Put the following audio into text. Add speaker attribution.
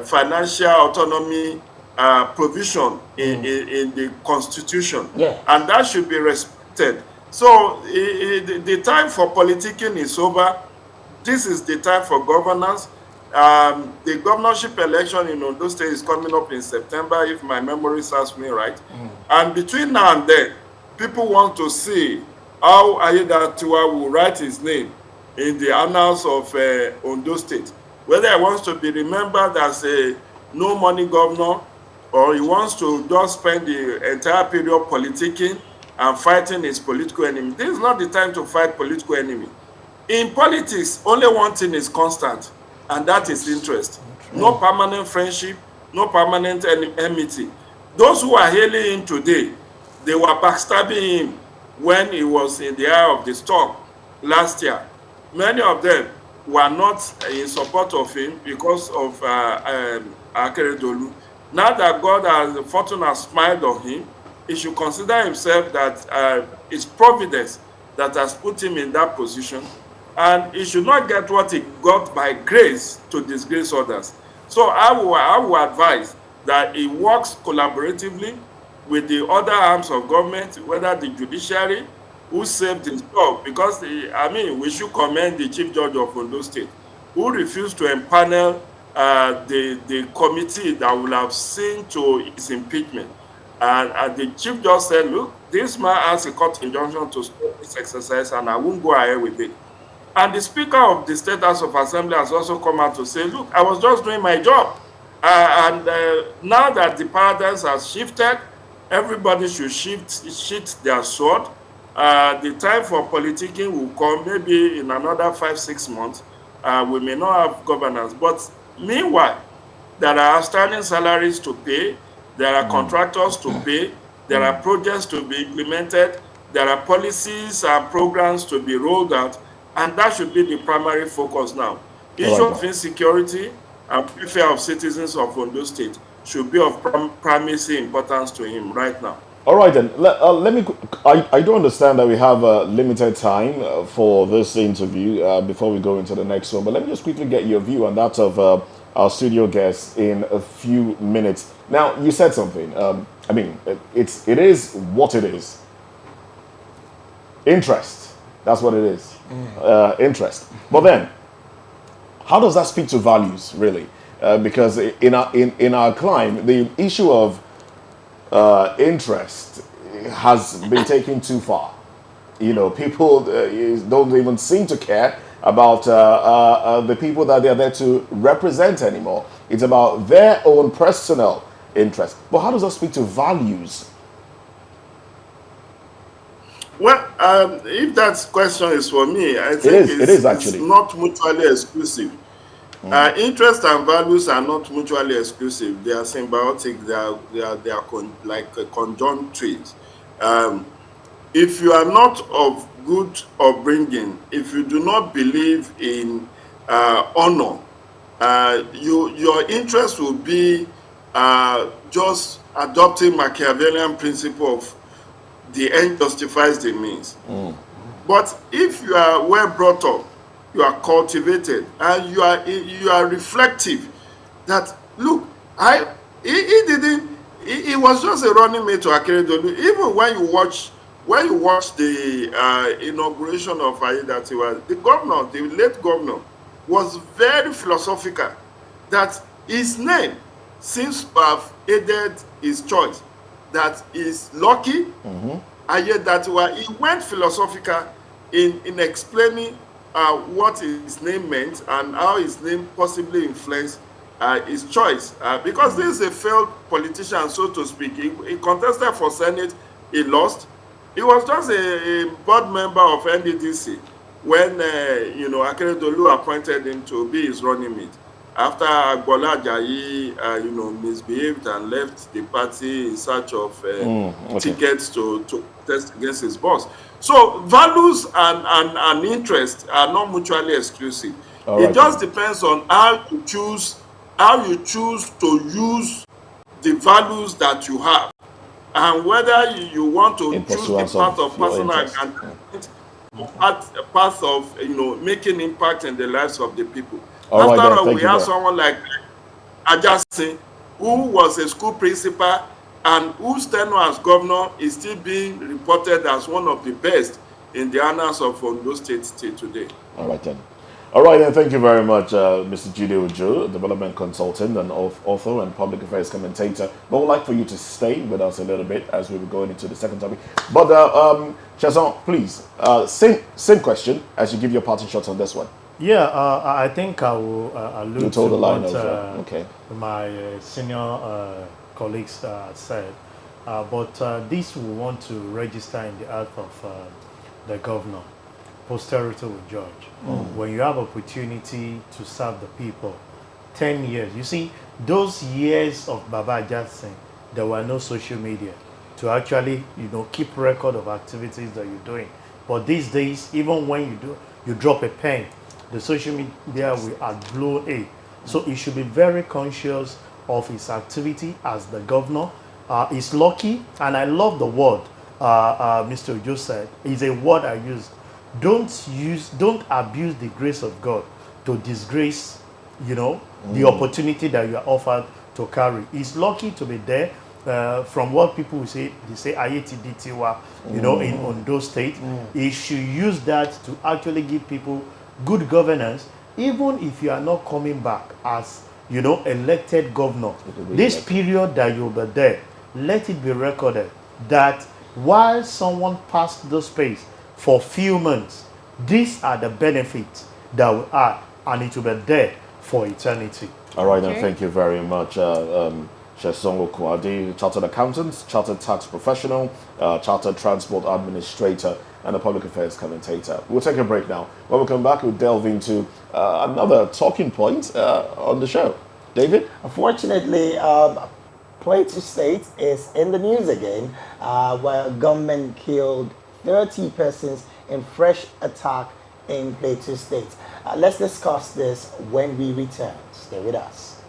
Speaker 1: financial autonomy provision in the Constitution.
Speaker 2: Yeah.
Speaker 1: And that should be respected. So the time for politicking is over. This is the time for governance. The governorship election in Ondo State is coming up in September, if my memory serves me right. And between now and then, people want to see how Aiyedatiwa will write his name in the annals of Ondo State. Whether he wants to be remembered as a no-money governor, or he wants to just spend the entire period politicking and fighting his political enemy. This is not the time to fight political enemy. In politics, only one thing is constant, and that is interest. No permanent friendship, no permanent enmity. Those who are hailing him today, they were backstabbing him when he was in the eye of the storm last year. Many of them were not in support of him because of Akeredolu. Now that God has, fortune has smiled on him, he should consider himself that it's providence that has put him in that position, and he should not get what he got by grace to disgrace others. So I will advise that he works collaboratively with the other arms of government, whether the judiciary, who saved his job, because we should commend the Chief Judge of Ondo State, who refused to empanel the committee that will have seen to his impeachment. And the Chief Judge said, look, this man has a court injunction to stop this exercise, and I won't go ahead with it. And the Speaker of the State House of Assembly has also come out to say, look, I was just doing my job. Now that the paradigms has shifted, everybody should shift their sword. The time for politicking will come maybe in another 5-6 months. We may not have governance. But meanwhile, there are outstanding salaries to pay. There are contractors to pay. There are projects to be implemented. There are policies and programs to be rolled out. And that should be the primary focus now. Issue of insecurity and welfare of citizens of Ondo State should be of primary importance to him right now.
Speaker 3: All right, then. Let me. I do understand that we have a limited time for this interview before we go into the next one. But let me just quickly get your view on that of our studio guests in a few minutes. Now, you said something. It is what it is. Interest. That's what it is. Interest. But then, how does that speak to values, really? Because in our climb, the issue of interest has been taken too far. People don't even seem to care about the people that they're there to represent anymore. It's about their own personal interest. But how does that speak to values?
Speaker 1: Well, if that question is for me, I think
Speaker 3: it is actually.
Speaker 1: It's not mutually exclusive. Interest and values are not mutually exclusive. They are symbiotic. They are like conjoined trees. If you are not of good upbringing, if you do not believe in honor, your interest will be just adopting Machiavellian principle of the end justifies the means. But if you are well brought up, you are cultivated, and you are reflective, that look, he was just a running mate to Akeredolu. Even when you watch the inauguration of Aiyedatiwa, the late governor, was very philosophical, that his name seems to have aided his choice. That is Lucky Aiyedatiwa. He went philosophical in explaining what his name meant and how his name possibly influenced his choice. Because this is a failed politician, so to speak. He contested for Senate, he lost. He was just a board member of NDDC when Akeredolu appointed him to be his running mate. After Agbola Ajayi, misbehaved and left the party in search of tickets to test against his boss. So values and interest are not mutually exclusive. It just depends on how you choose to use the values that you have, and whether you want to choose the path of personal advancement or path of making impact in the lives of the people. After all, we have someone like Ajasin, who was a school principal and whose tenure as governor is still being reported as one of the best in the annals of Ondo State till today.
Speaker 3: All right then. All right, then. Thank you very much, Mr. Jude Ojo, development consultant and author and public affairs commentator. But we'd like for you to stay with us a little bit as we were going into the second topic. But, Chazon, please, same question as you give your parting shots on this one.
Speaker 2: Yeah, I think I will allude to what my senior colleagues said. But this we want to register in the heart of the governor. Posterity will judge. When you have opportunity to serve the people, 10 years. You see, those years of Baba Jackson, there were no social media to actually, keep record of activities that you're doing. But these days, even when you drop a pen, the social media will outblow it. So he should be very conscious of his activity as the governor. He's lucky, and I love the word Mr. Ojo said. It's a word I use. Don't abuse the grace of God to disgrace, the opportunity that you are offered to carry. He's lucky to be there. From what people will say, they say Aiyedatiwa, in Ondo State. He should use that to actually give people good governance, even if you are not coming back as, elected governor. This period that you'll be there, let it be recorded that while someone passed the space for few months, these are the benefits that we have, and it will be there for eternity.
Speaker 3: All right, then. Thank you very much, Sheson Okwadi, chartered accountant, chartered tax professional, chartered transport administrator, and a public affairs commentator. We'll take a break now. When we come back, we'll delve into another talking point on the show. David?
Speaker 4: Unfortunately, Plateau State is in the news again, where government killed 30 persons in fresh attack in Plateau State. Let's discuss this when we return. Stay with us.